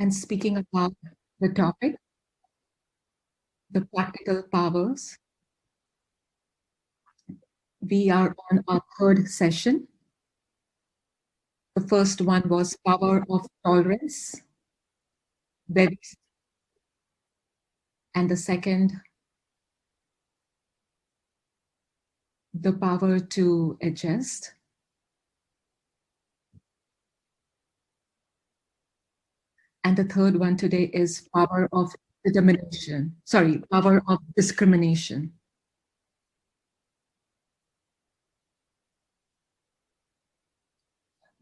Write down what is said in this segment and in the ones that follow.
And speaking about the topic, the practical powers, we are on our third session. The first one was power of tolerance, very, and the second, the power to adjust. And the third one today is power of determination. Sorry, power of discrimination.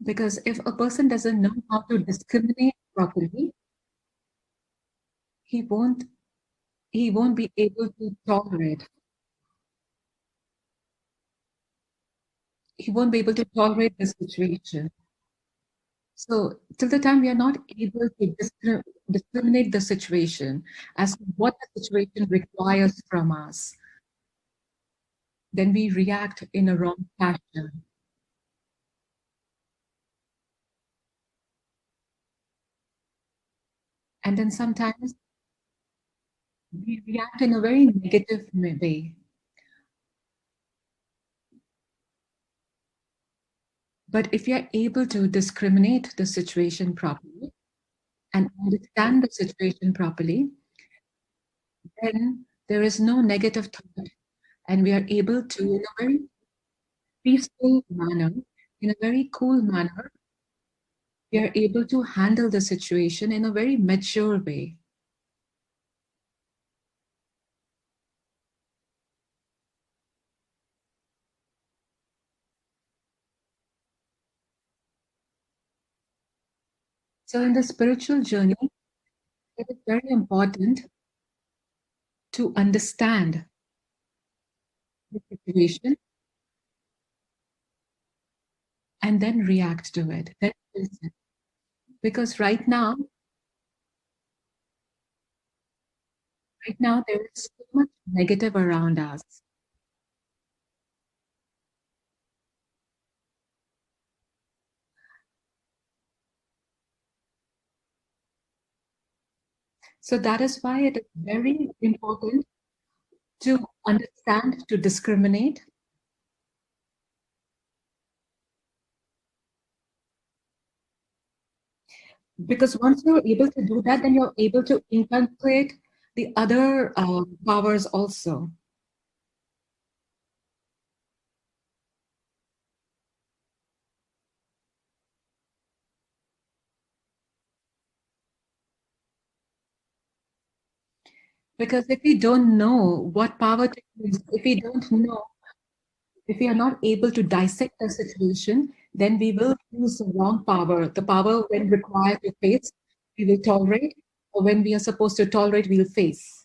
Because if a person doesn't know how to discriminate properly, he won't be able to tolerate. He won't be able to tolerate the situation. So till the time we are not able to discriminate the situation as to what the situation requires from us, then we react in a wrong fashion. And then sometimes we react in a very negative way. But if you're able to discriminate the situation properly and understand the situation properly, then there is no negative thought. And we are able to, in a very peaceful manner, in a very cool manner, we are able to handle the situation in a very mature way. So in the spiritual journey, it is very important to understand the situation and then react to it. Then listen. Because right now there is so much negative around us. So that is why it is very important to understand, to discriminate. Because once you're able to do that, then you're able to inculcate the other powers also. Because if we don't know what power to use, if we don't know, if we are not able to dissect the situation, then we will use the wrong power. The power when required to face, we will tolerate, or when we are supposed to tolerate, we'll face.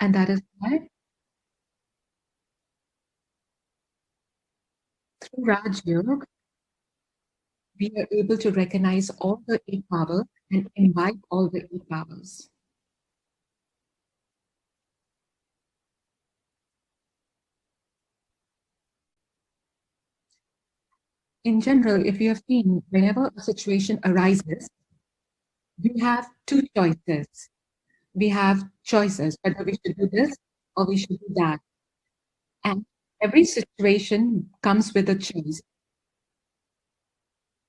And that is why through Raj Yoga, we are able to recognize all the eight powers and imbibe all the eight powers. In general, if you have seen, whenever a situation arises, we have two choices. We have choices whether we should do this or we should do that. And every situation comes with a choice.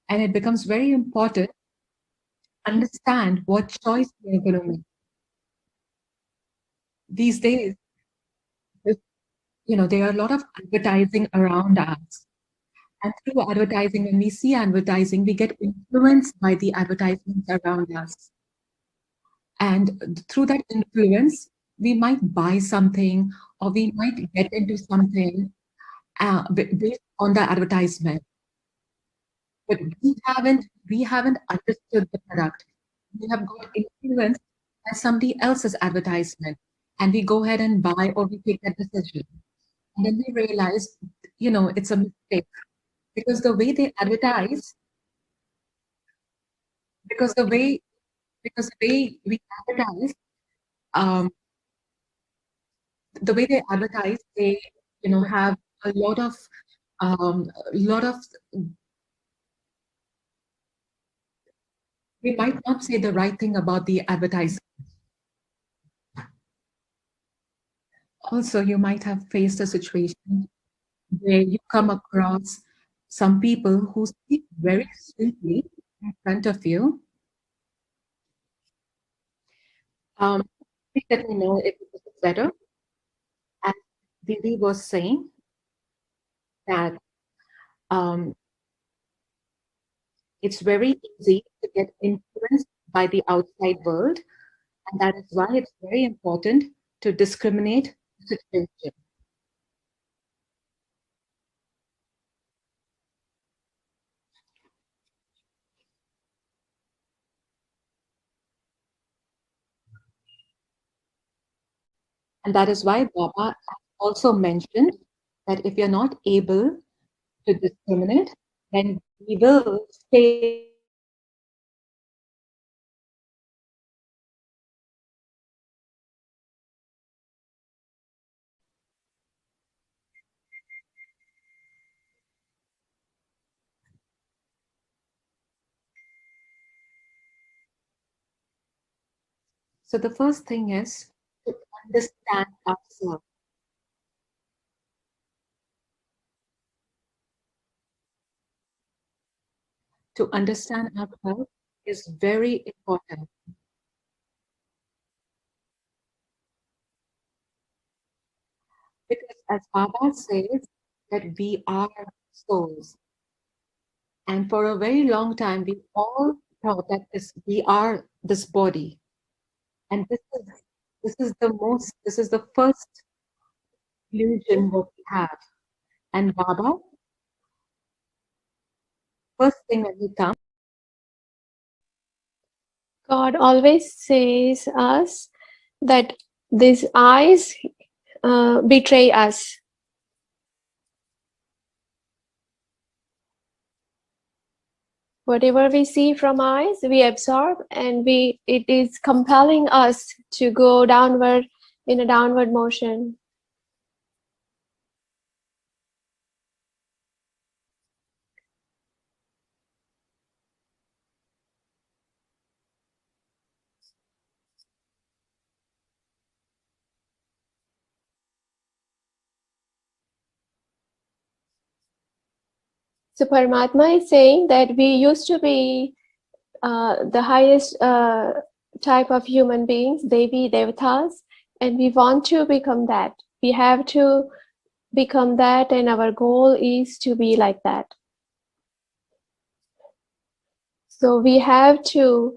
And it becomes very important to understand what choice we are going to make. These days, there are a lot of advertising around us. And through advertising, when we see advertising, we get influenced by the advertisements around us. And through that influence, we might buy something or we might get into something based on the advertisement. But we haven't understood the product. We have got influenced by somebody else's advertisement, and we go ahead and buy or we take that decision. And then we realize, it's a mistake. because the way they advertise, because the way we advertise, um, the way they advertise, they have a lot of um, lot of we might not say the right thing about the advertising. Also, you might have faced a situation where you come across some people who speak very sweetly in front of you. Please let me know if this is better. As Didi was saying that um, it's very easy to get influenced by the outside world, and that is why it's very important to discriminate the situation. And that is why Baba also mentioned that if you're not able to discriminate, then we will stay. So the first thing is to understand ourselves. To understand ourselves is very important because, as Baba says, that we are souls. And for a very long time, we all thought that we are this body. And this is the first illusion what we have. And Baba, first thing when he comes, God always says us that these eyes betray us. Whatever we see from eyes, we absorb, and it is compelling us to go downward in a downward motion. So Paramatma is saying that we used to be the highest type of human beings, Devi, Devatas, and we want to become that. We have to become that, and our goal is to be like that. So we have to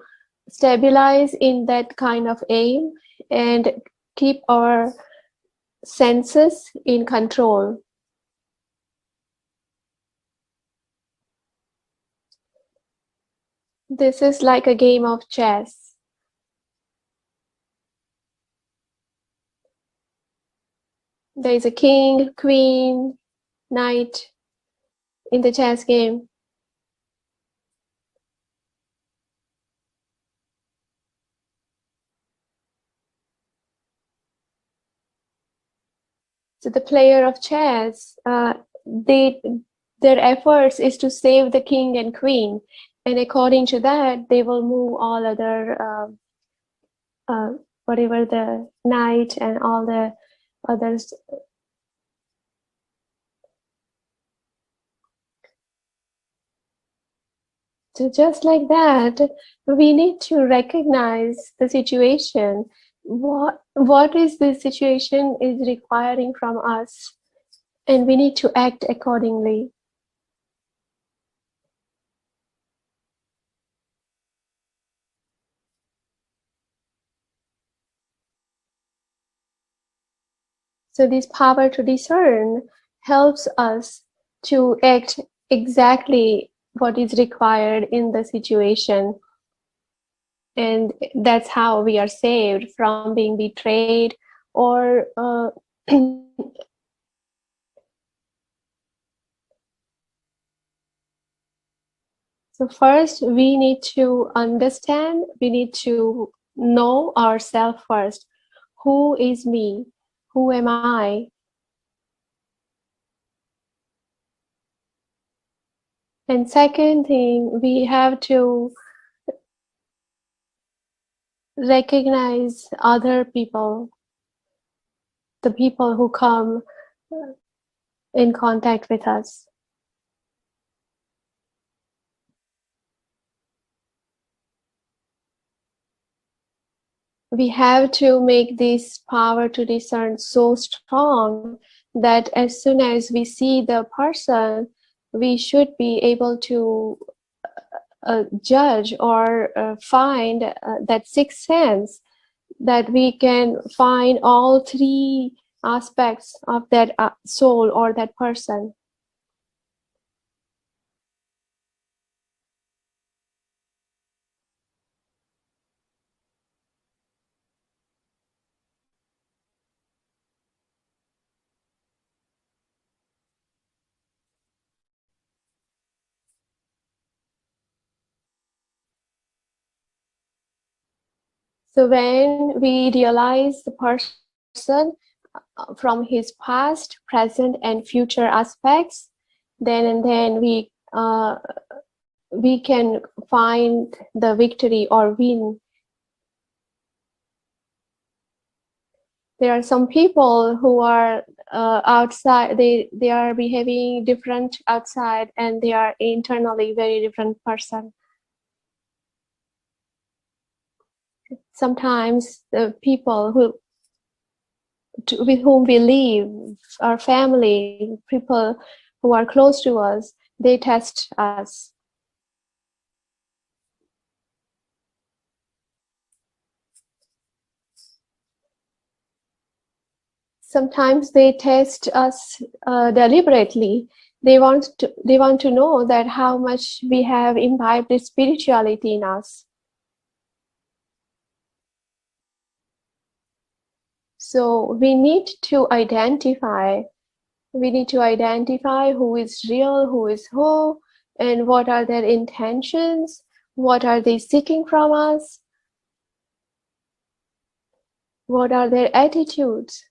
stabilize in that kind of aim and keep our senses in control. This is like a game of chess. There is a king, queen, knight in the chess game. So the player of chess, their efforts is to save the king and queen, and according to that, they will move all other whatever the knight and all the others. So just like that, we need to recognize the situation. What is the situation is requiring from us, and we need to act accordingly. So this power to discern helps us to act exactly what is required in the situation. And that's how we are saved from being betrayed or So first, we need to understand, we need to know ourselves first. Who is me? Who am I? And second thing, we have to recognize other people, the people who come in contact with us. We have to make this power to discern so strong that as soon as we see the person, we should be able to judge or find that sixth sense, that we can find all three aspects of that soul or that person. So when we realize the person from his past, present, and future aspects, then we can find the victory or win. There are some people who are outside, they are behaving different outside, and they are internally very different person. Sometimes the people with whom we live, our family, people who are close to us, they test us. Sometimes they test us deliberately. They want to know that how much we have imbibed the spirituality in us. So we need to identify who is real, who is who, and what are their intentions, what are they seeking from us, what are their attitudes.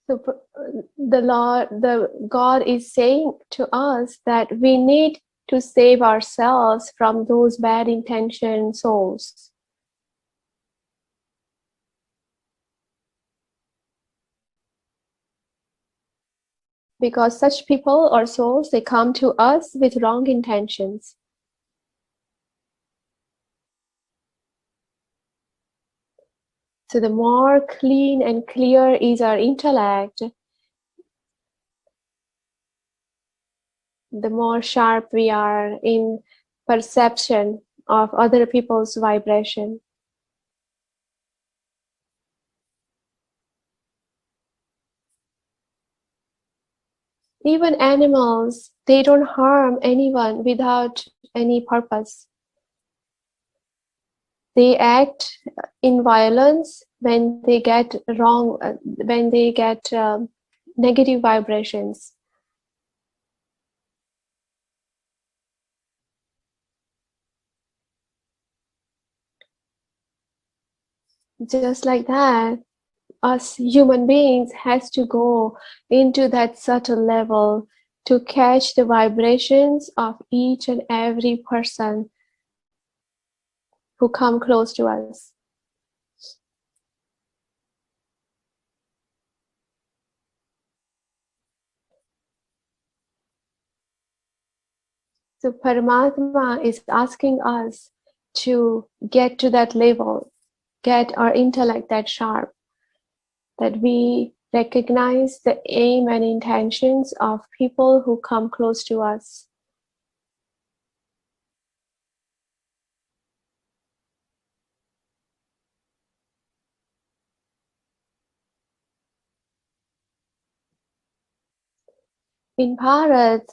So the God is saying to us that we need to save ourselves from those bad intention souls. Because such people or souls, they come to us with wrong intentions. So the more clean and clear is our intellect, the more sharp we are in perception of other people's vibration. Even animals, they don't harm anyone without any purpose. They act in violence when they get wrong, when they get negative vibrations. Just like that, us human beings has to go into that subtle level to catch the vibrations of each and every person who come close to us. So Paramatma is asking us to get to that level, get our intellect that sharp, that we recognize the aim and intentions of people who come close to us. In Bharat,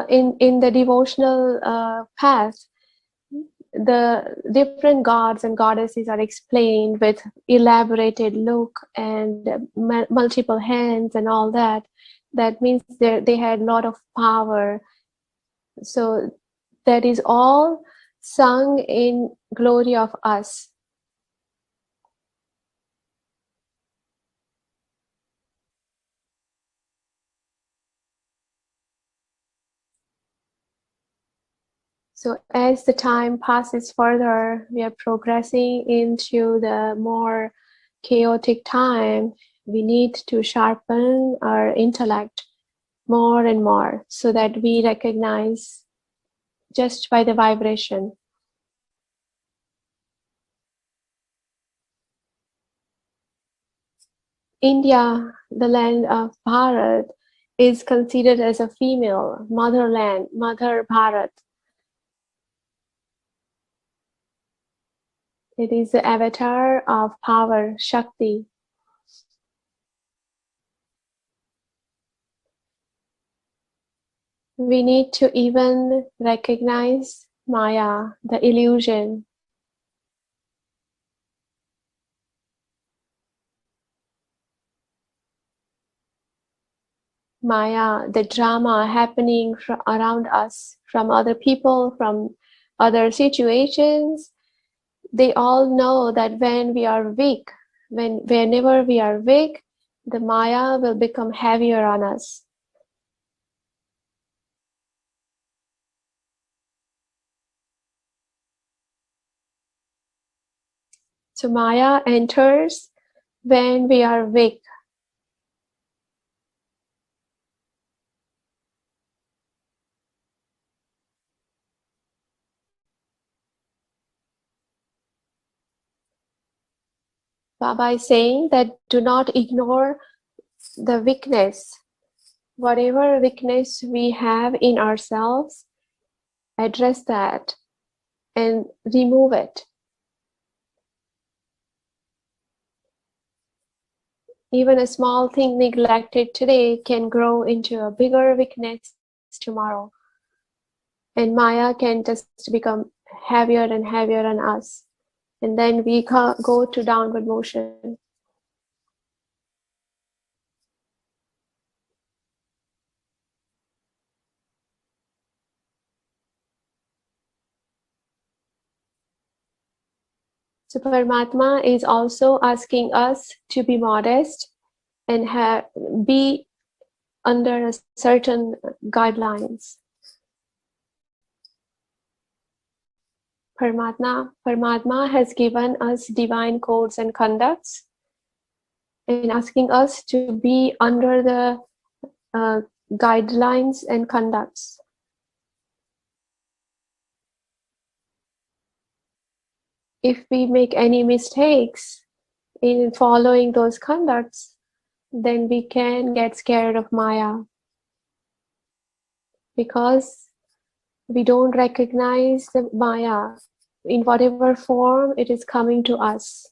in the devotional path, the different gods and goddesses are explained with elaborated look and multiple hands and all that. That means they had a lot of power. So that is all sung in glory of us. So as the time passes further, we are progressing into the more chaotic time. We need to sharpen our intellect more and more so that we recognize just by the vibration. India, the land of Bharat, is considered as a female motherland, Mother Bharat. It is the avatar of power, Shakti. We need to even recognize Maya, the illusion. Maya, the drama happening around us, from other people, from other situations. They all know that when we are weak, whenever we are weak, the Maya will become heavier on us. So Maya enters when we are weak. Baba is saying that do not ignore the weakness. Whatever weakness we have in ourselves, address that and remove it. Even a small thing neglected today can grow into a bigger weakness tomorrow. And Maya can just become heavier and heavier on us. And then we go to downward motion. So Paramatma is also asking us to be modest and be under a certain guidelines. Paramatma has given us divine codes and conducts and asking us to be under the guidelines and conducts. If we make any mistakes in following those conducts, then we can get scared of Maya because we don't recognize the Maya in whatever form it is coming to us.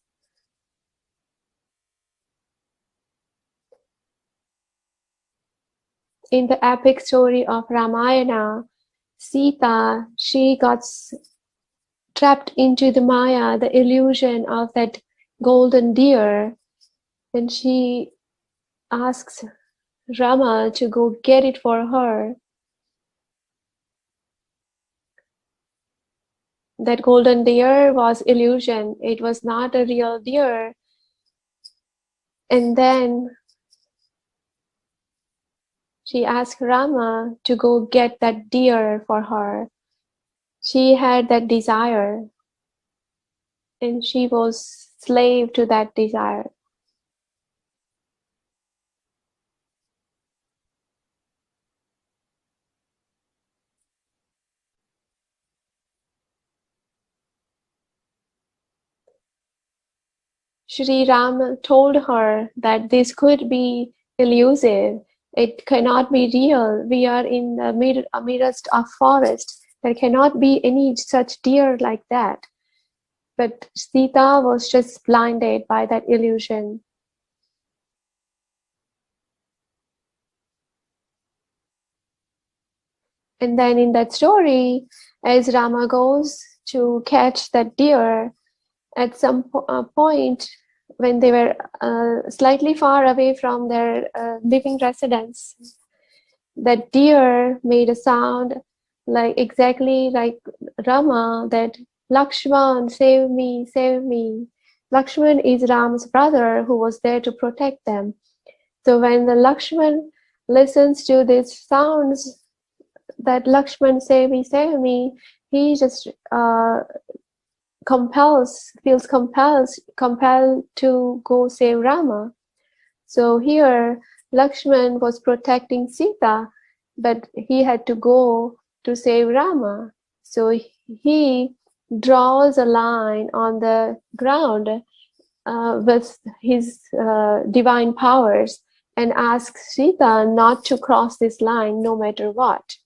In the epic story of Ramayana, Sita, she got trapped into the Maya, the illusion of that golden deer, and she asks Rama to go get it for her. That golden deer was illusion. It was not a real deer. And then she asked Rama to go get that deer for her. She had that desire, and she was slave to that desire. Shri Ram told her that this could be elusive. It cannot be real. We are in the midst of forest. There cannot be any such deer like that. But Sita was just blinded by that illusion. And then in that story, as Rama goes to catch that deer at some point when they were slightly far away from their living residence. That deer made a sound like exactly like Rama, that Lakshman, save me, save me. Lakshman is Ram's brother who was there to protect them. So when the Lakshman listens to these sounds, that Lakshman, save me, he just feels compelled to go save Rama. So here, Lakshman was protecting Sita, but he had to go to save Rama. So he draws a line on the ground with his divine powers and asks Sita not to cross this line no matter what.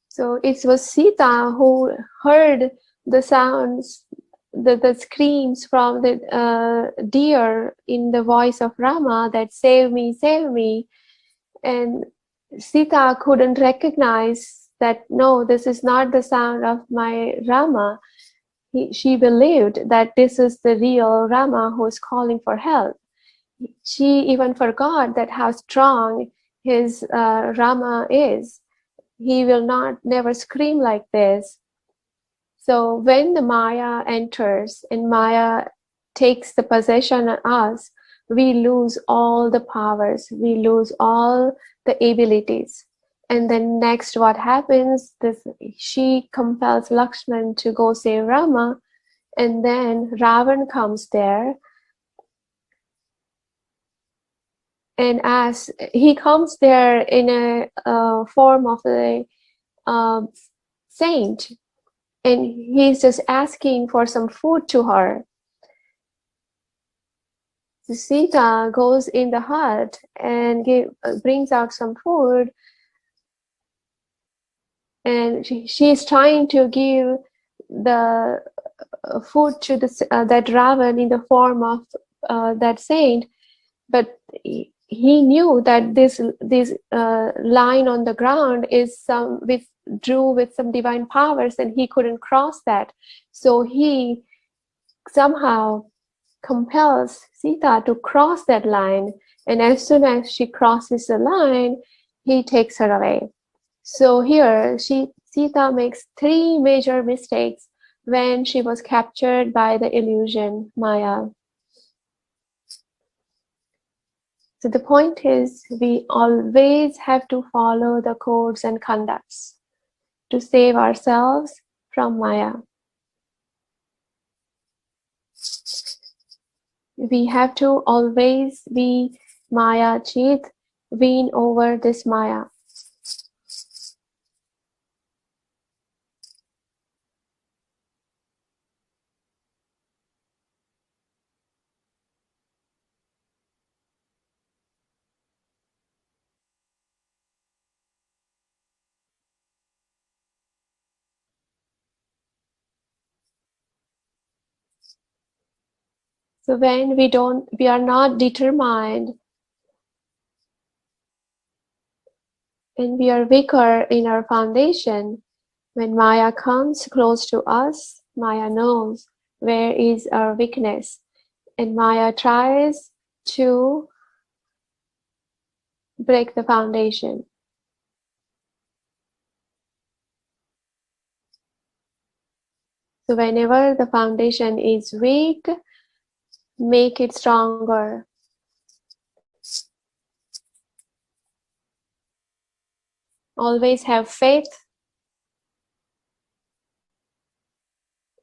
So it was Sita who heard the sounds, the screams from the deer in the voice of Rama that save me, save me. And Sita couldn't recognize that, no, this is not the sound of my Rama. She believed that this is the real Rama who is calling for help. She even forgot that how strong his Rama is. He will never scream like this. So when the Maya enters and Maya takes the possession of us, we lose all the powers, we lose all the abilities. And then next what happens, she compels Lakshman to go save Rama, and then Ravan comes there. And as he comes there in a form of a saint, and he's just asking for some food to her. So Sita goes in the hut and brings out some food, and she's trying to give the food to that Ravan in the form of that saint, but he knew that this line on the ground is drew with some divine powers, and he couldn't cross that. So he somehow compels Sita to cross that line, and as soon as she crosses the line, he takes her away. So here, Sita makes 3 major mistakes when she was captured by the illusion Maya. So the point is, we always have to follow the codes and conducts to save ourselves from Maya. We have to always be Maya Chit, win over this Maya. So when we are not determined, and we are weaker in our foundation, when Maya comes close to us, Maya knows where is our weakness, and Maya tries to break the foundation. So whenever the foundation is weak, make it stronger. Always have faith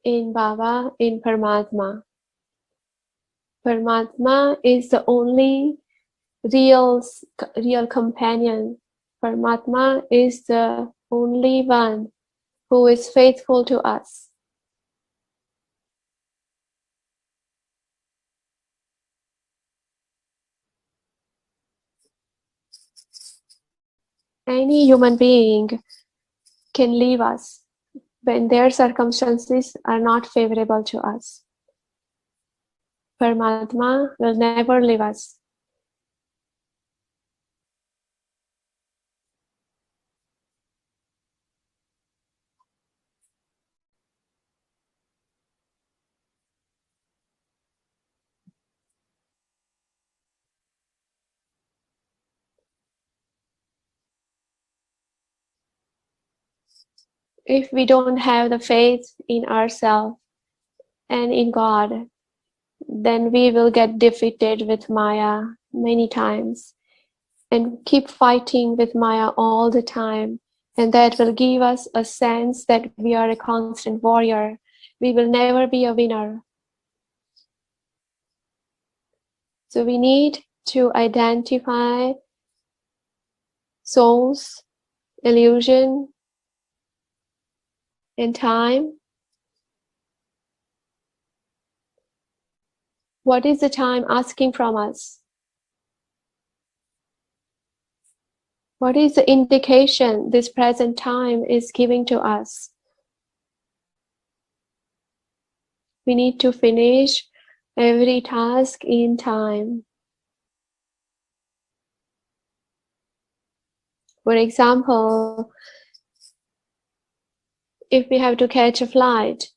in Baba, in Paramatma. Paramatma is the only real companion. Paramatma is the only one who is faithful to us. Any human being can leave us, when their circumstances are not favorable to us. Paramatma will never leave us. If we don't have the faith in ourselves and in God, then we will get defeated with Maya many times and keep fighting with Maya all the time. And that will give us a sense that we are a constant warrior. We will never be a winner. So we need to identify souls, illusion, and time. What is the time asking from us? What is the indication this present time is giving to us? We need to finish every task in time. For example, if we have to catch a flight,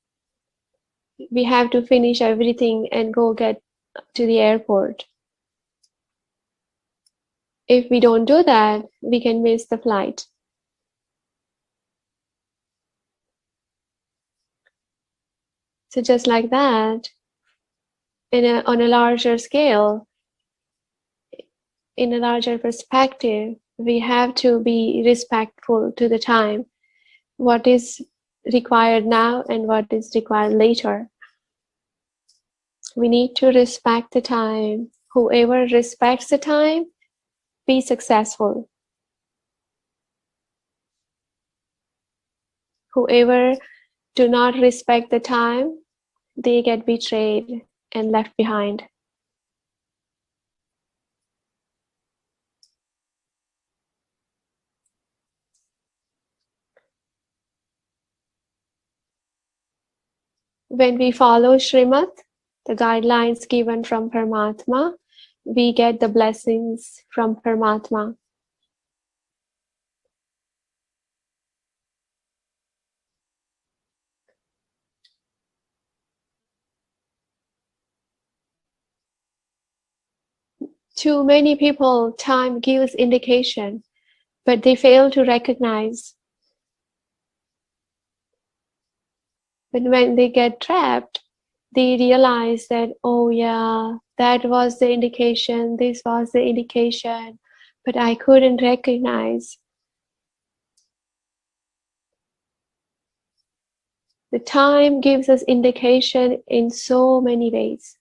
we have to finish everything and go get to the airport. If we don't do that, we can miss the flight. So just like that, on a larger scale, in a larger perspective, we have to be respectful to the time, what is required now and what is required later. We need to respect the time. Whoever respects the time, be successful. Whoever do not respect the time, they get betrayed and left behind. When we follow Srimad, the guidelines given from Paramatma, we get the blessings from Paramatma. To many people, time gives indication, but they fail to recognize. But when they get trapped, they realize that, oh yeah, that was the indication, this was the indication, but I couldn't recognize. The time gives us indication in so many ways.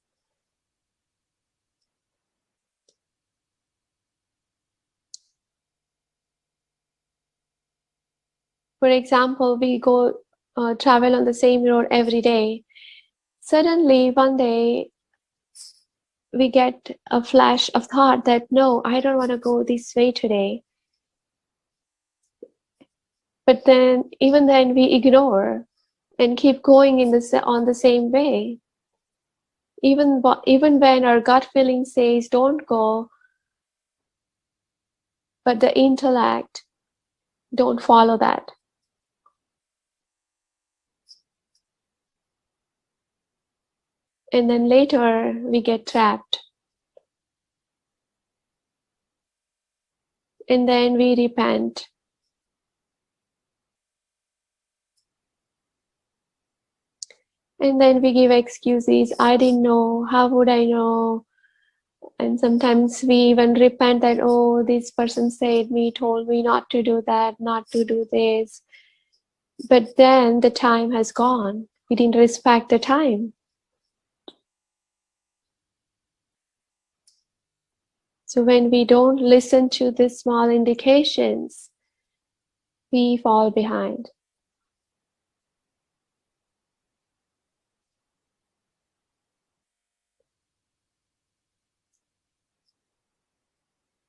For example, we go travel on the same road every day. Suddenly, one day, we get a flash of thought that, no, I don't want to go this way today. But then, even then, we ignore and keep going on the same way. Even when our gut feeling says, don't go, but the intellect don't follow that. And then later, we get trapped. And then we repent. And then we give excuses. I didn't know. How would I know? And sometimes we even repent that, oh, this person told me not to do that, not to do this. But then the time has gone. We didn't respect the time. So when we don't listen to the small indications, we fall behind.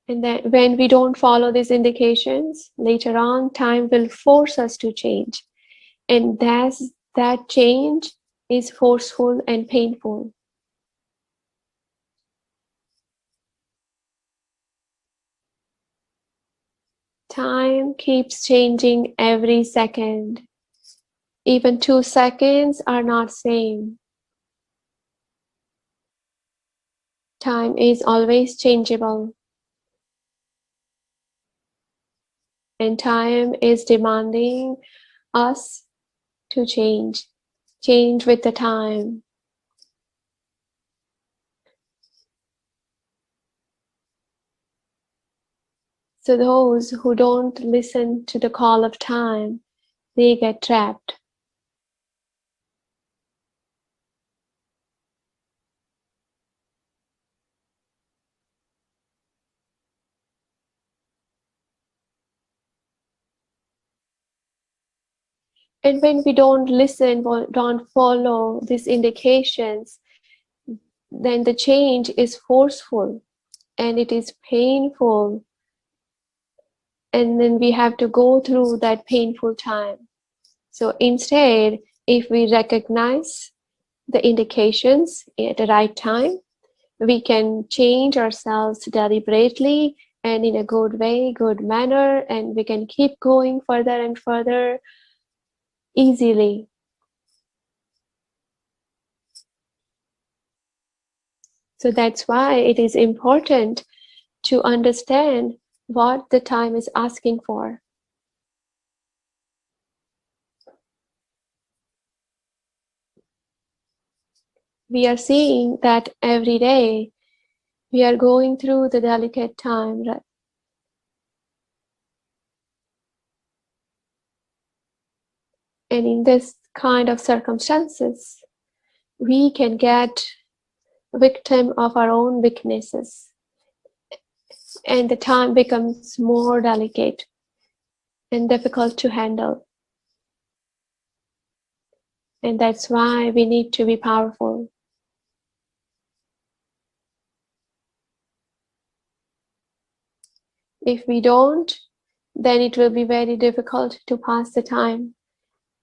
And then when we don't follow these indications, later on, time will force us to change. And that change is forceful and painful. Time keeps changing every second. Even 2 seconds are not same. Time is always changeable. And time is demanding us to change with the time. So those who don't listen to the call of time, they get trapped. And when we don't listen, don't follow these indications, then the change is forceful and it is painful. And then we have to go through that painful time. So instead, if we recognize the indications at the right time, we can change ourselves deliberately and in a good way, good manner, and we can keep going further and further easily. So that's why it is important to understand what the time is asking for. We are seeing that every day we are going through the delicate time, right? And in this kind of circumstances, we can get victim of our own weaknesses, and the time becomes more delicate and difficult to handle. And that's why we need to be powerful. If we don't, then it will be very difficult to pass the time.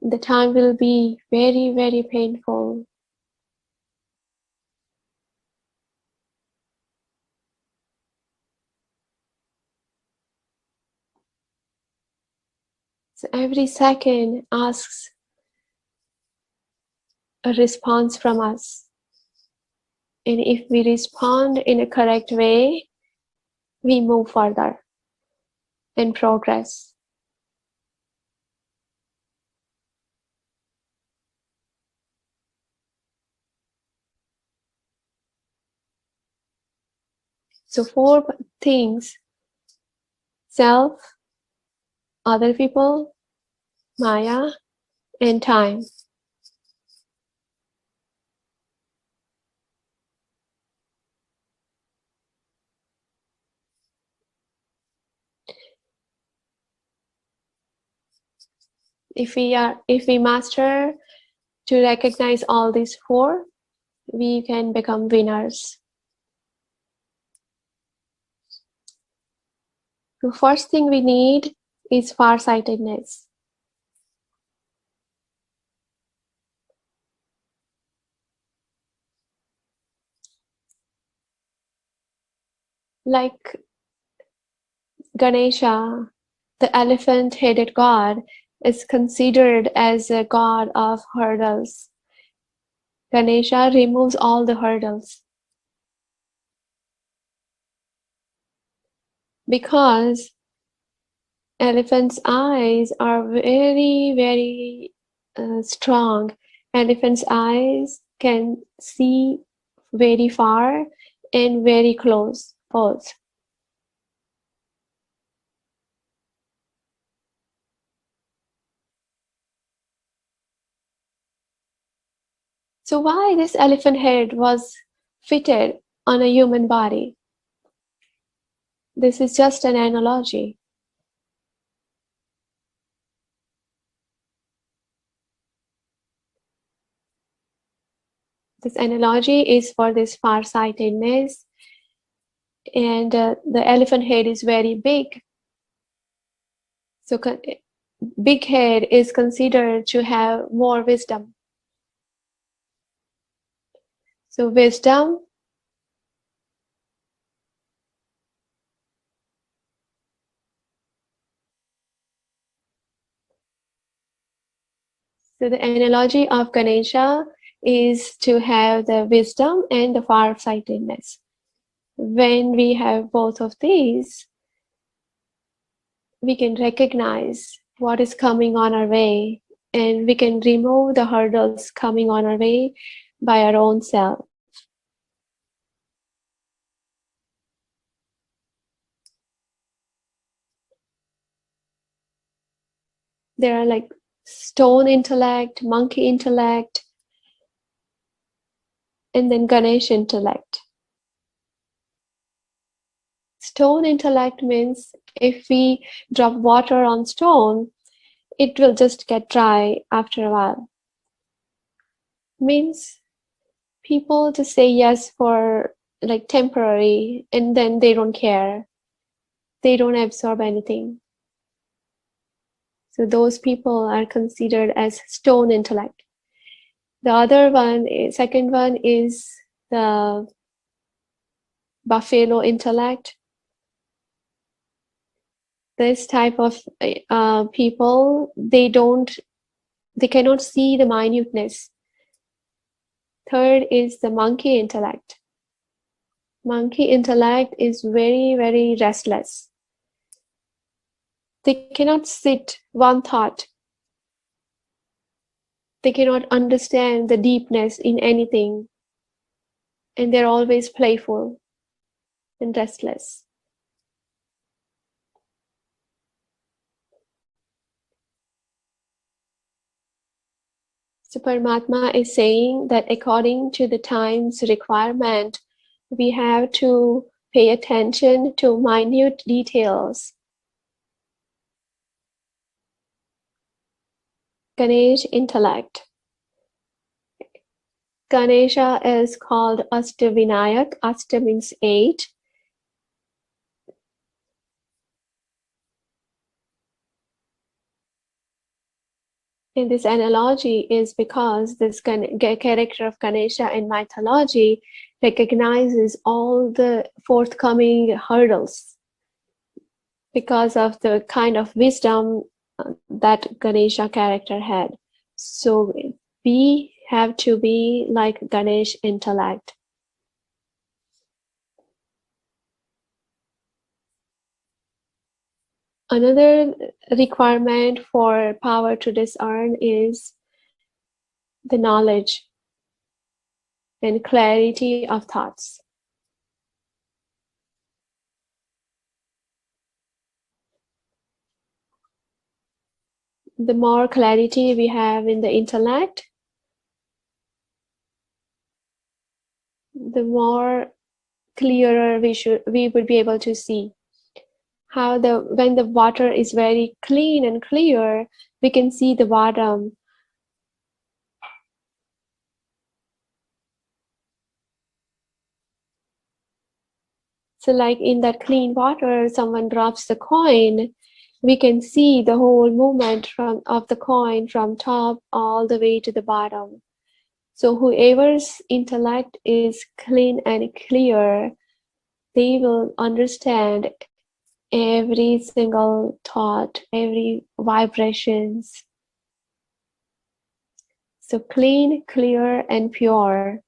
The time will be very, very painful. So every second asks a response from us. And if we respond in a correct way, we move further and progress. So 4 things: self, other people, Maya, and time. If we master to recognize all these 4, we can become winners. The first thing we need is farsightedness. Like Ganesha, the elephant-headed god, is considered as a god of hurdles. Ganesha removes all the hurdles. Because elephants' eyes are very, very strong. Elephants' eyes can see very far and very close both. So why this elephant head was fitted on a human body? This is just an analogy. This analogy is for this farsightedness, and the elephant head is very big. So big head is considered to have more wisdom. So wisdom, so the analogy of Ganesha is to have the wisdom and the farsightedness. When we have both of these, we can recognize what is coming on our way, and we can remove the hurdles coming on our way by our own self. There are like stone intellect, monkey intellect, and then Ganesh intellect. Stone intellect means if we drop water on stone, it will just get dry after a while. Means people just say yes for like temporary, and then they don't care. They don't absorb anything. So those people are considered as stone intellect. The other one, second one is the buffalo intellect. This type of people, they cannot see the minuteness. Third is the monkey intellect. Monkey intellect is very, very restless. They cannot sit one thought. They cannot understand the deepness in anything. And they're always playful and restless. So Paramatma is saying that according to the time's requirement, we have to pay attention to minute details. Ganesh intellect. Ganesha is called Ashtavinayak. Ashta means 8. And this analogy is because this character of Ganesha in mythology recognizes all the forthcoming hurdles because of the kind of wisdom that Ganesha character had. So we have to be like Ganesh intellect. Another requirement for power to discern is the knowledge and clarity of thoughts. The more clarity we have in the intellect, the more clearer we would be able to see. How when the water is very clean and clear, we can see the bottom. So like in that clean water, someone drops the coin, we can see the whole movement of the coin from top all the way to the bottom. So whoever's intellect is clean and clear, they will understand every single thought, every vibrations. So clean, clear, and pure.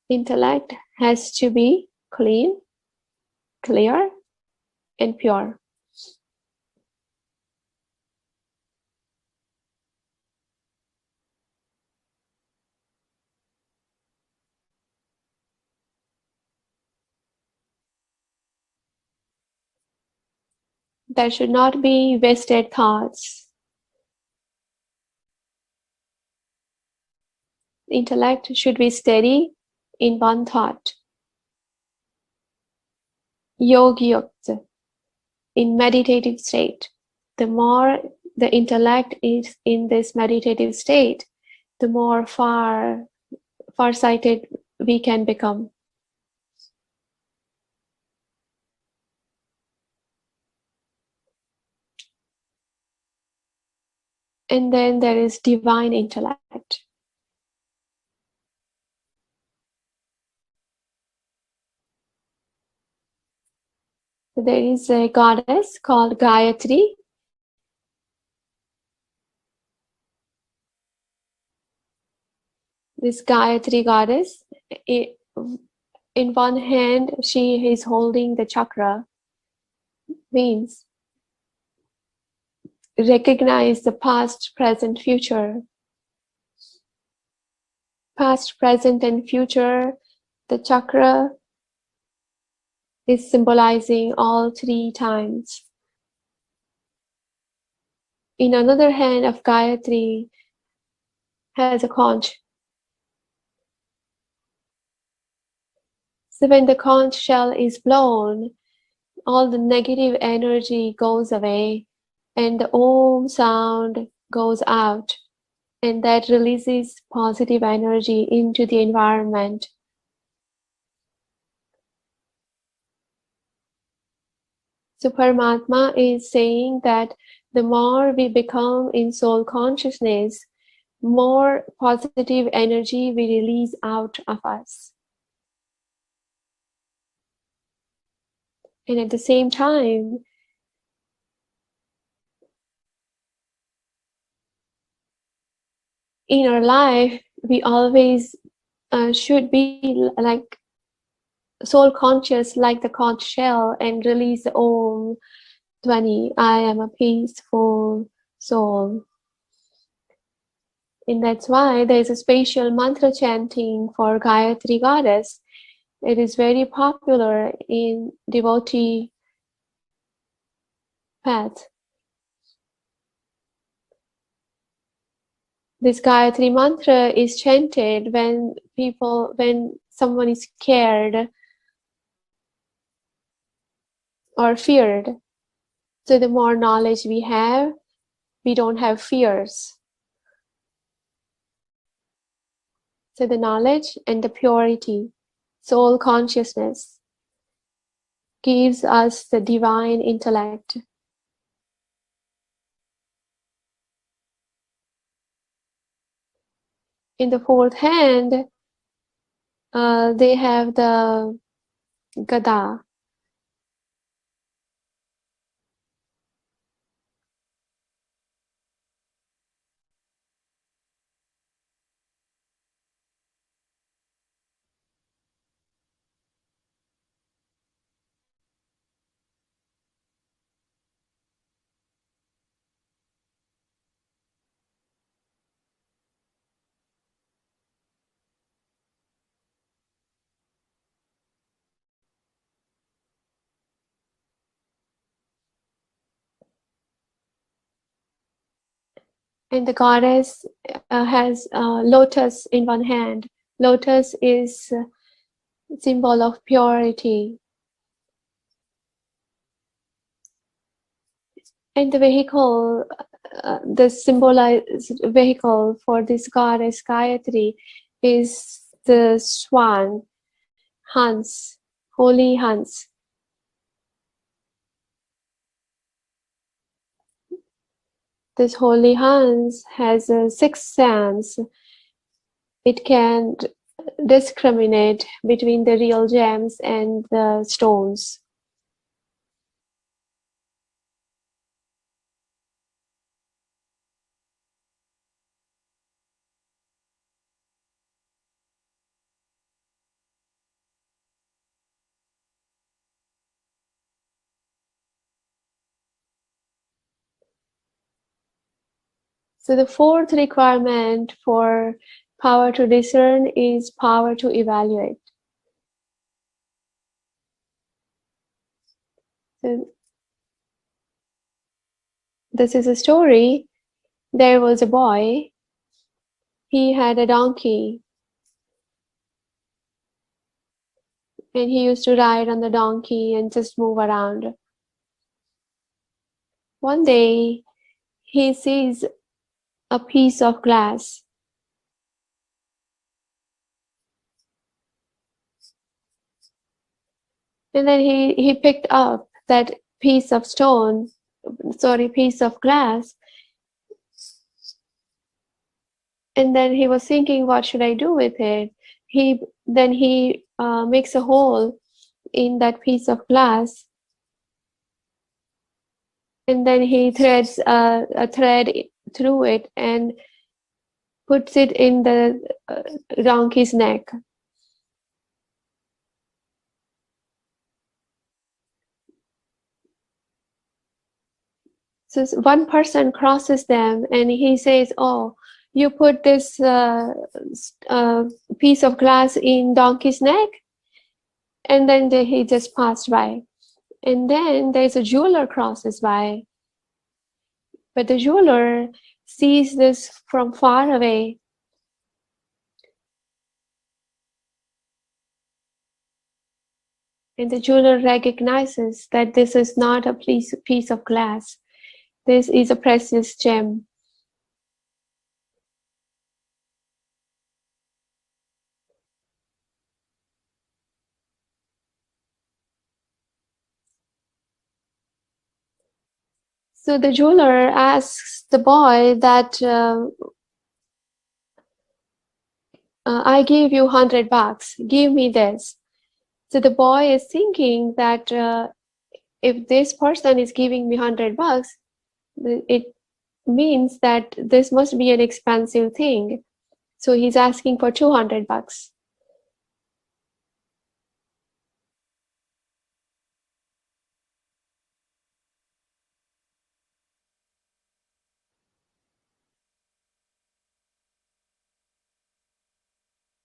Intellect has to be clean, clear, and pure. There should not be wasted thoughts. Intellect should be steady in one thought. Yogyukta, in meditative state. The more the intellect is in this meditative state, the more far-sighted we can become. And then there is divine intellect. There is a goddess called Gayatri. This Gayatri goddess, in one hand, she is holding the chakra, means recognize the past, present, future. Past, present, and future, the chakra is symbolizing all three times. In another hand of Gayatri has a conch. So when the conch shell is blown, all the negative energy goes away and the Om sound goes out, and that releases positive energy into the environment. So Paramatma is saying that the more we become in soul consciousness, more positive energy we release out of us. And at the same time, in our life, we always should be like soul conscious, like the conch shell, and release the Om Dhvani. I am a peaceful soul. And that's why there's a special mantra chanting for Gayatri goddess. It is very popular in devotee path. This Gayatri mantra is chanted when someone is scared or feared. So the more knowledge we have, we don't have fears. So the knowledge and the purity, soul consciousness, gives us the divine intellect. In the fourth hand, they have the gada. And the goddess has lotus in one hand. Lotus is a symbol of purity. And the vehicle, the symbolized vehicle for this goddess Gayatri is the swan, Hans, holy Hans. This holy Hans has a sixth sense. It can discriminate between the real gems and the stones. So the fourth requirement for power to discern is power to evaluate. So this is a story. There was a boy. He had a donkey. And he used to ride on the donkey and just move around. One day, he sees a piece of glass. And then he picked up that piece of glass, And then he was thinking, what should I do with it? Then he makes a hole in that piece of glass, and then he threads a thread through it and puts it in the donkey's neck. So one person crosses them and he says, oh, you put this piece of glass in donkey's neck? And then he just passed by. And then there's a jeweler crosses by. But the jeweler sees this from far away. And the jeweler recognizes that this is not a piece of glass. This is a precious gem. So the jeweler asks the boy that I gave you $100. Give me this. So the boy is thinking that if this person is giving me $100, it means that this must be an expensive thing. So he's asking for $200.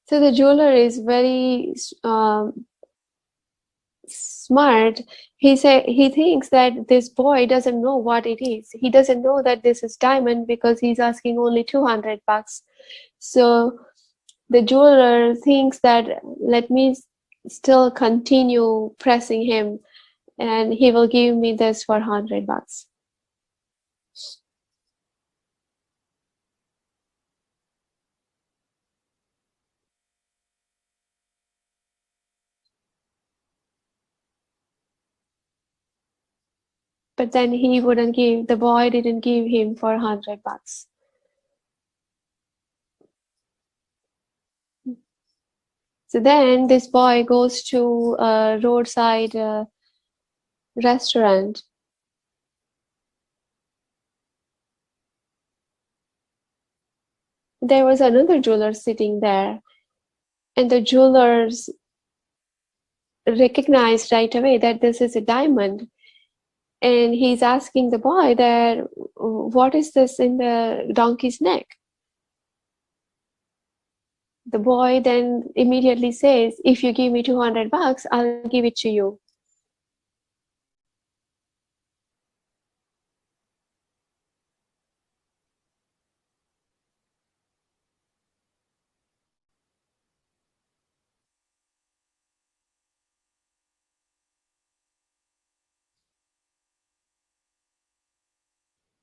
So the jeweler is very smart. He thinks that this boy doesn't know what it is. He doesn't know that this is diamond because he's asking only $200. So the jeweler thinks that let me still continue pressing him, and he will give me this for $100. But then he wouldn't give, the boy didn't give him for $100. So then this boy goes to a roadside restaurant. There was another jeweler sitting there, and the jewelers recognized right away that this is a diamond. And he's asking the boy that, what is this in the donkey's neck? The boy then immediately says, if you give me $200, I'll give it to you.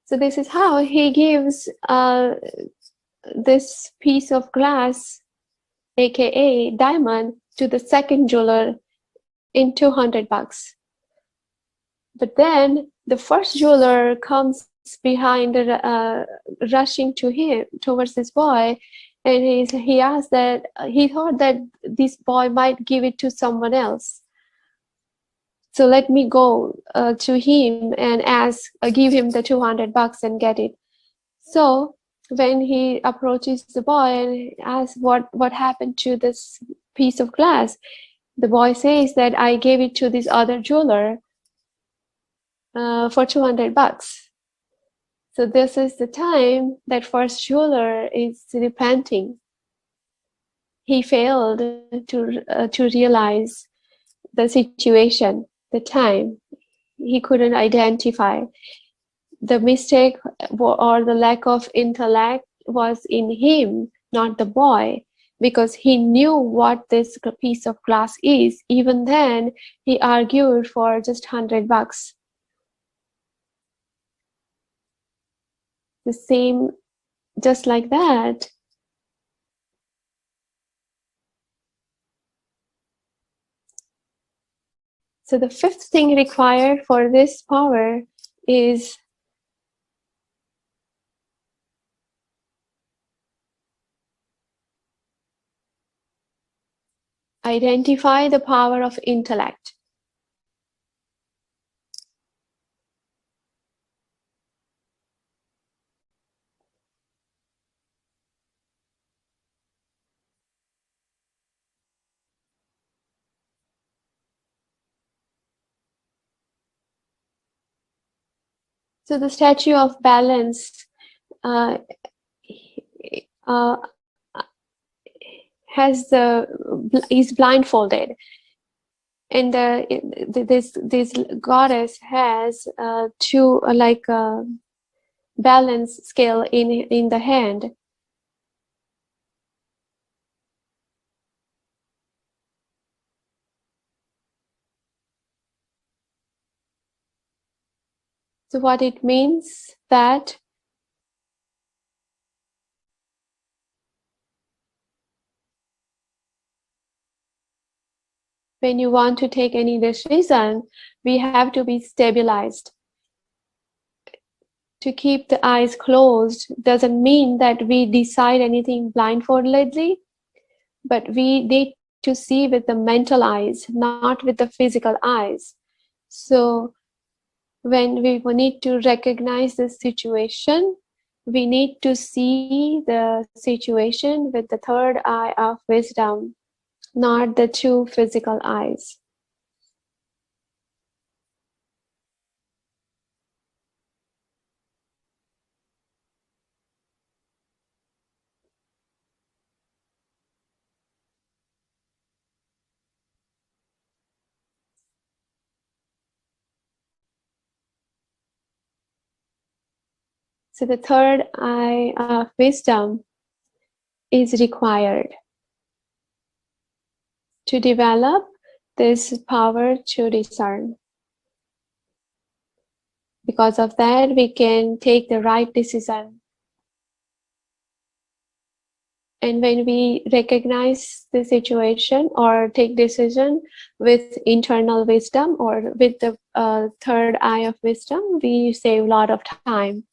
So this is how he gives this piece of glass, aka diamond, to the second jeweler in $200. But then the first jeweler comes behind, rushing to him towards this boy, and he asked that he thought that this boy might give it to someone else. So let me go to him and give him the $200 and get it. So when he approaches the boy and asks what happened to this piece of glass, the boy says that I gave it to this other jeweler for $200. So this is the time that first jeweler is repenting. He failed to realize the situation, the time. He couldn't identify. The mistake or the lack of intellect was in him, not the boy, because he knew what this piece of glass is. Even then, he argued for just $100. The same, just like that. So the fifth thing required for this power is identify the power of intellect. So the statue of balance uh, uh, is blindfolded, and this goddess has two like balance scale in the hand. So what it means that when you want to take any decision, we have to be stabilized. To keep the eyes closed doesn't mean that we decide anything blindfoldedly, but we need to see with the mental eyes, not with the physical eyes. So when we need to recognize the situation, we need to see the situation with the third eye of wisdom, not the two physical eyes. So the third eye of wisdom is required to develop this power to discern. Because of that, we can take the right decision. And when we recognize the situation or take decision with internal wisdom or with the third eye of wisdom, we save a lot of time.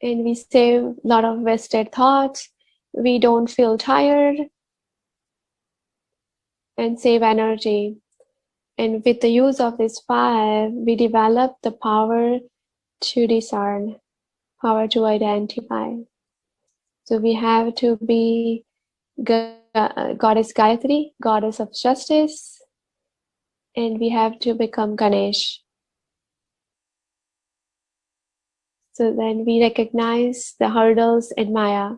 And we save a lot of wasted thoughts. We don't feel tired and save energy. And with the use of this fire, we develop the power to discern, power to identify. So we have to be Goddess Gayatri, Goddess of Justice, and we have to become Ganesh. So then we recognize the hurdles in Maya.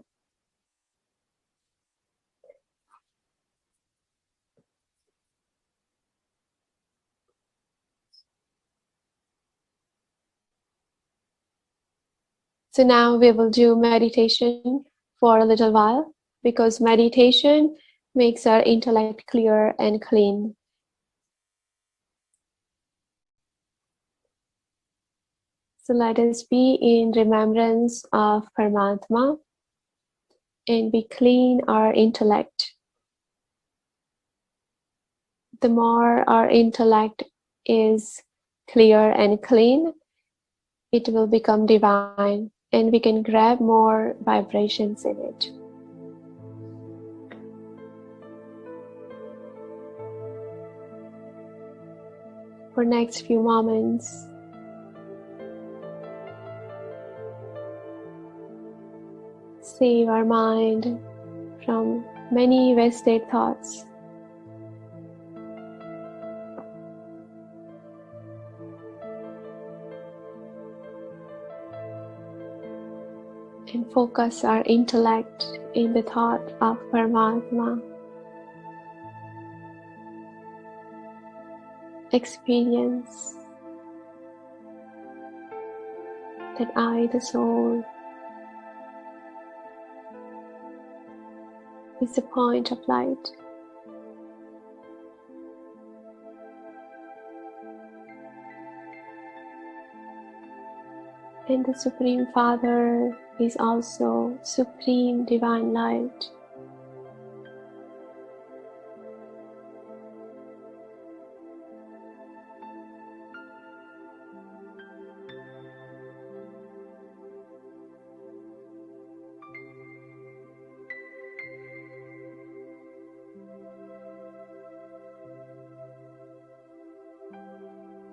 So now we will do meditation for a little while, because meditation makes our intellect clear and clean. So let us be in remembrance of Paramatma and we clean our intellect. The more our intellect is clear and clean, it will become divine and we can grab more vibrations in it. For next few moments, save our mind from many wasted thoughts. And focus our intellect in the thought of Paramatma. Experience that I, the soul, is the point of light. And the Supreme Father is also Supreme Divine Light.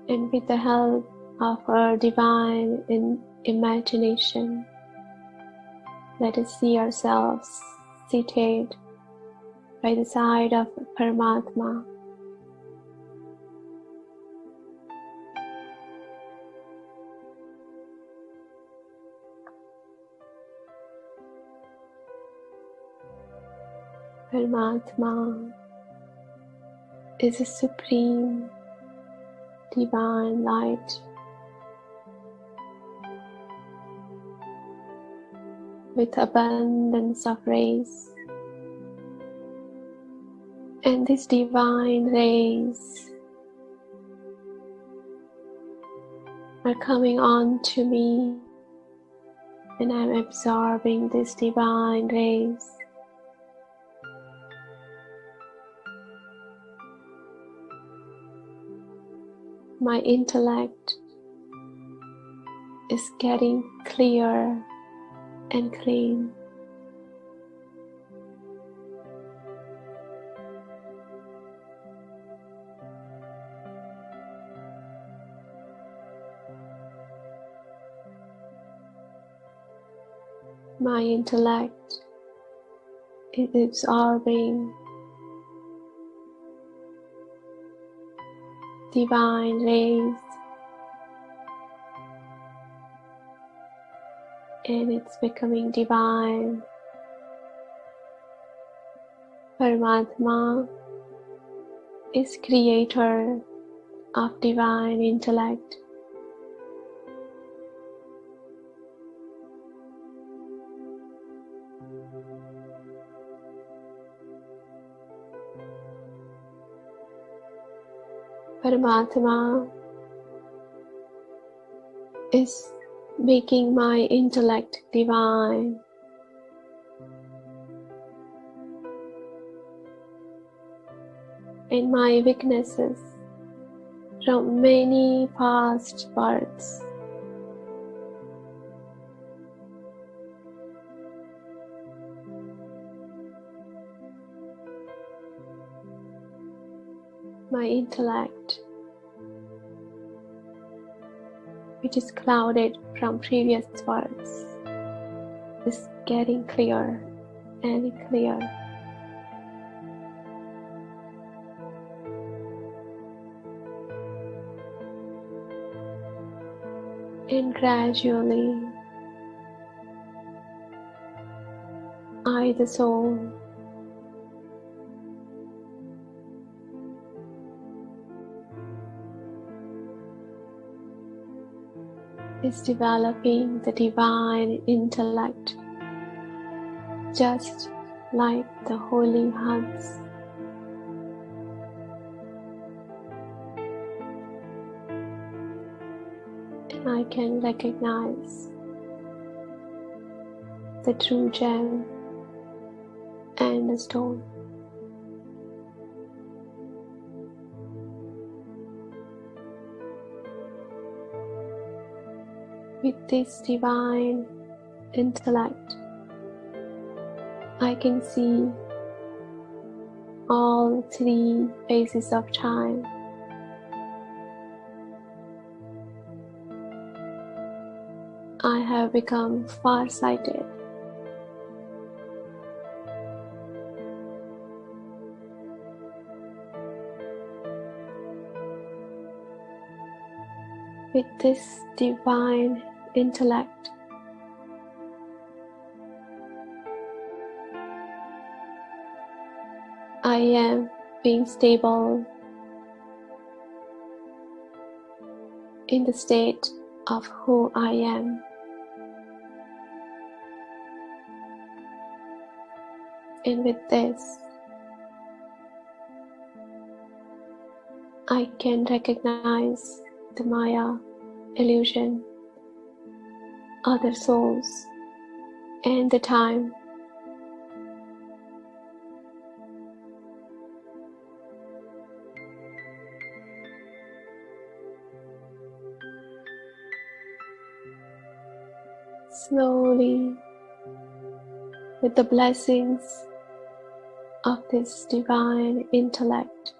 And with the help of our divine imagination, let us see ourselves seated by the side of Paramatma. Paramatma is a supreme divine light with abundance of rays, and these divine rays are coming on to me, and I'm absorbing these divine rays. My intellect is getting clear and clean. My intellect is absorbing divine rays, and it's becoming divine. Paramatma is creator of divine intellect. Paramatma is making my intellect divine. And my weaknesses from many past births my intellect, which is clouded from previous births, is getting clearer and clearer. And gradually, I, the soul, is developing the divine intellect, just like the holy hugs. And I can recognize the true gem and the stone. With this divine intellect, I can see all three phases of time. I have become far-sighted. With this divine intellect, I am being stable in the state of who I am. And with this, I can recognize the Maya, illusion, other souls, and the time. Slowly, with the blessings of this divine intellect,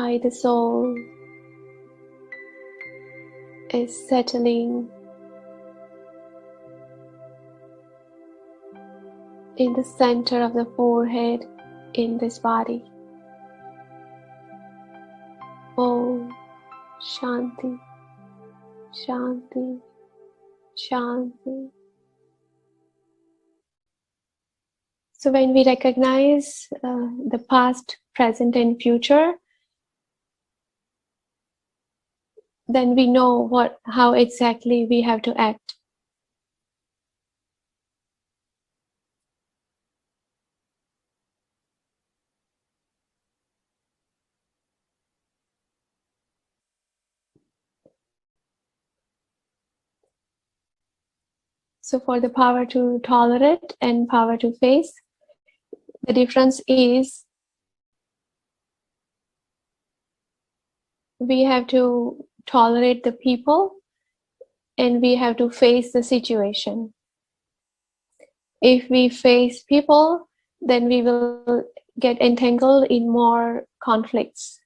inside the soul is settling in the center of the forehead in this body. Om Shanti, Shanti, Shanti. So when we recognize the past, present, and future, then we know how exactly we have to act. So for the power to tolerate and power to face, the difference is we have to tolerate the people and we have to face the situation. If we face people, then we will get entangled in more conflicts.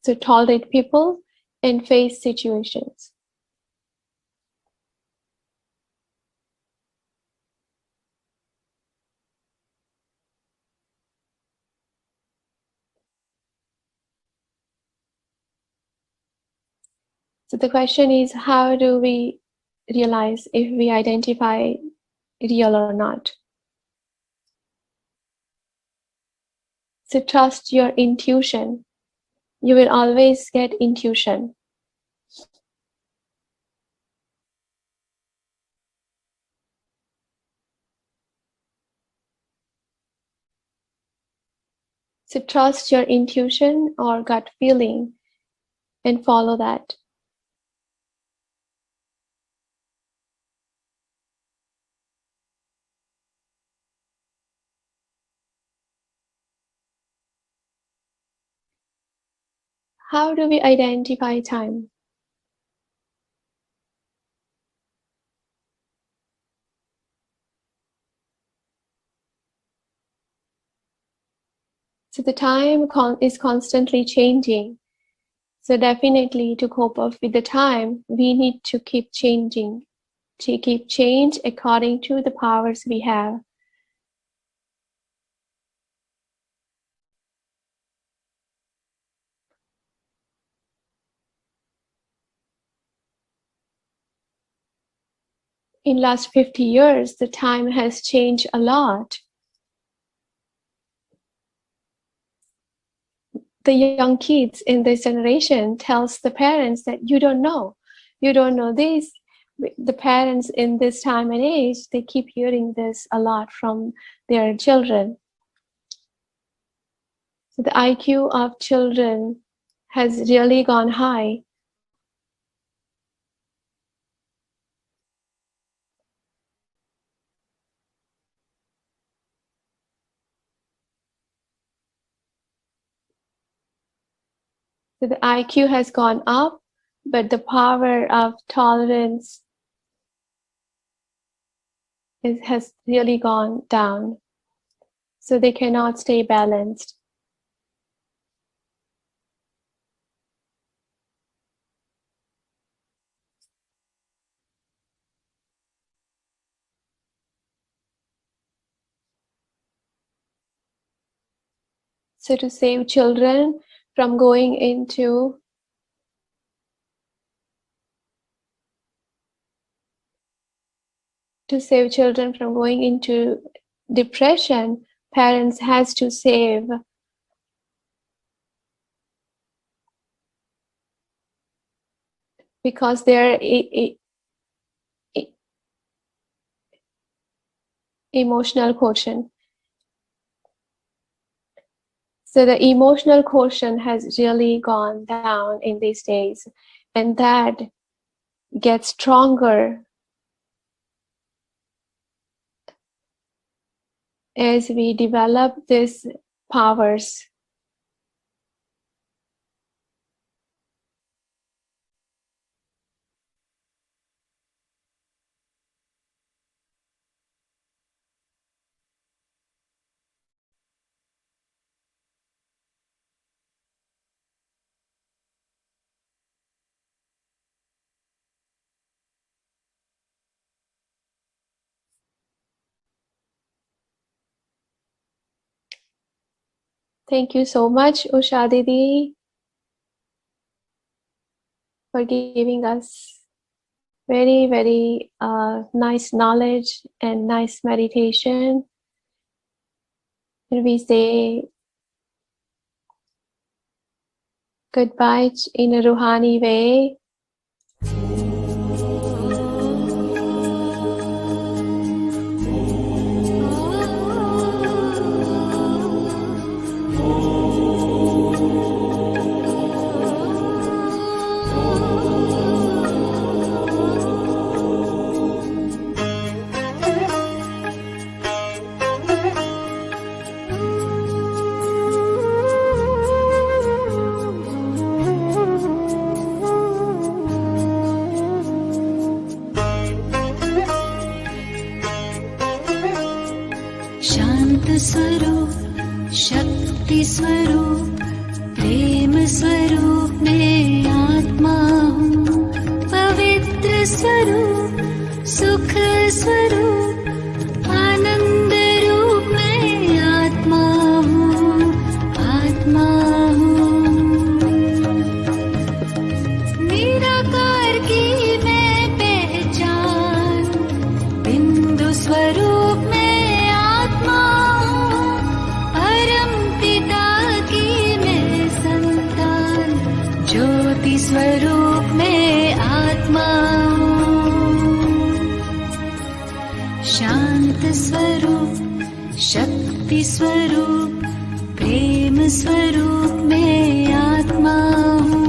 So tolerate people and face situations. So the question is, how do we realize if we identify real or not? So trust your intuition. You will always get intuition. So trust your intuition or gut feeling and follow that. How do we identify time? So the time is constantly changing. So definitely to cope up with the time, we need to keep changing, to keep change according to the powers we have. In last 50 years, the time has changed a lot. The young kids in this generation tells the parents that you don't know this. The parents in this time and age, they keep hearing this a lot from their children. So the IQ of children has really gone high. So the IQ has gone up, but the power of tolerance has really gone down. So they cannot stay balanced. So to save children from going into depression, parents has to save because their emotional quotient. So the emotional quotient has really gone down in these days, and that gets stronger as we develop these powers. Thank you so much, Ushadidi, for giving us very, very nice knowledge and nice meditation. And we say goodbye in a Ruhani way. स्वरूप, शक्ति स्वरूप, प्रेम स्वरूप मैं आत्मा हूँ। पवित्र स्वरूप, सुख स्वरूप, आनंद रूप मैं आत्मा हूँ, आत्मा हूँ। निराकार की मैं पहचान, बिंदु स्वरूप में स्वरूप में आत्मा हूँ। शांत स्वरूप, शक्ति स्वरूप, प्रेम स्वरूप में आत्मा हूँ।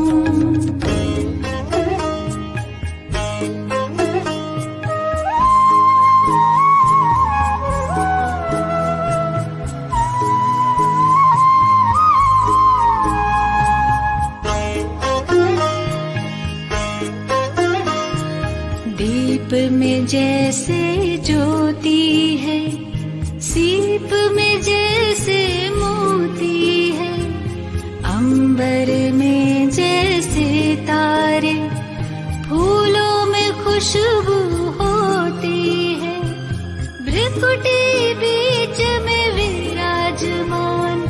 दीप में जैसे ज्योति है, सीप में जैसे मोती है, अंबर में जैसे तारे, फूलों में खुशबू होती है, भ्रिकुटी बीच में विराजमान,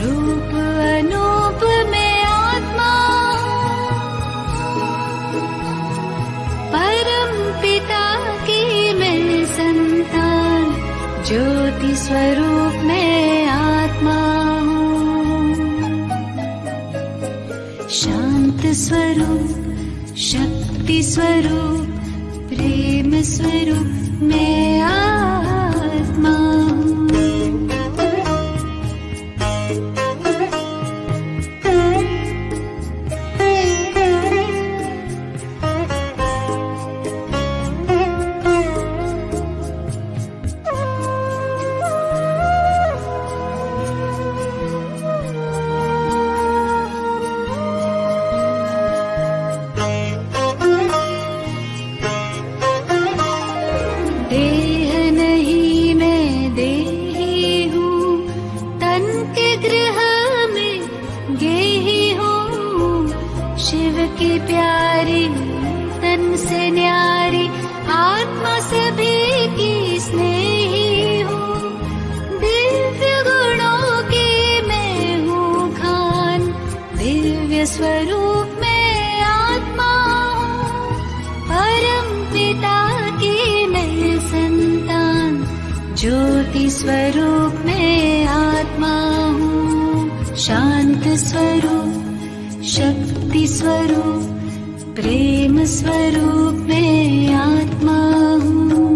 रूप अनूप में आत्मा, पिता की मैं संतान, ज्योति स्वरूप में आत्मा हूँ। शांत स्वरूप, शक्ति स्वरूप, प्रेम स्वरूप में आत्मा हूँ। प्यारी तन से न्यारी, आत्मा सभी की स्नेही हूँ। दिव्य गुणों की मैं हूँ खान, दिव्य स्वरूप में आत्मा हूँ। परम पिता की मैं संतान, ज्योति स्वरूप में आत्मा हूँ। शांत स्वरूप, शक्ति स्वरूप, प्रेम स्वरूप में आत्मा हूँ।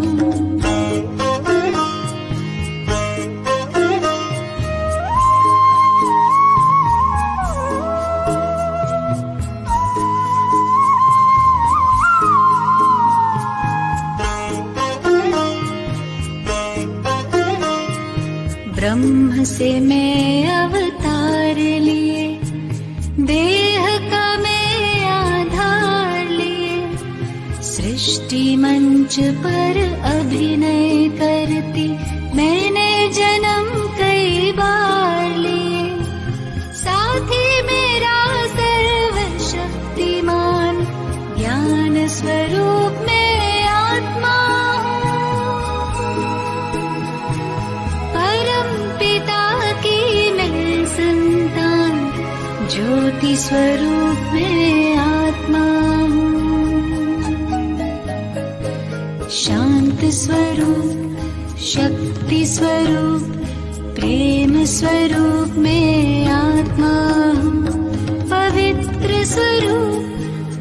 ब्रह्म से मैं अवतार लिए, देह का मैं आधार लिए, सृष्टि मंच पर अभिनय करती मैंने जन्म कई बार लिए। साथी मेरा सर्वशक्तिमान, ज्ञान स्वरूप में आत्मा हूँ। परम पिता की मैं स्वरूप में आत्मा हूँ। शांत स्वरूप, शक्ति स्वरूप, प्रेम स्वरूप में आत्मा हूँ। पवित्र स्वरूप,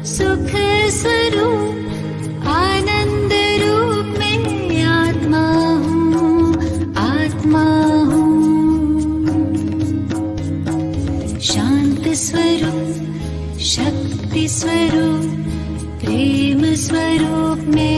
सुख स्वरूप, आनंद रूप में आत्मा हूँ, आत्मा हूँ। शांत स्वरूप, शक्ति स्वरूप, प्रेम स्वरूप में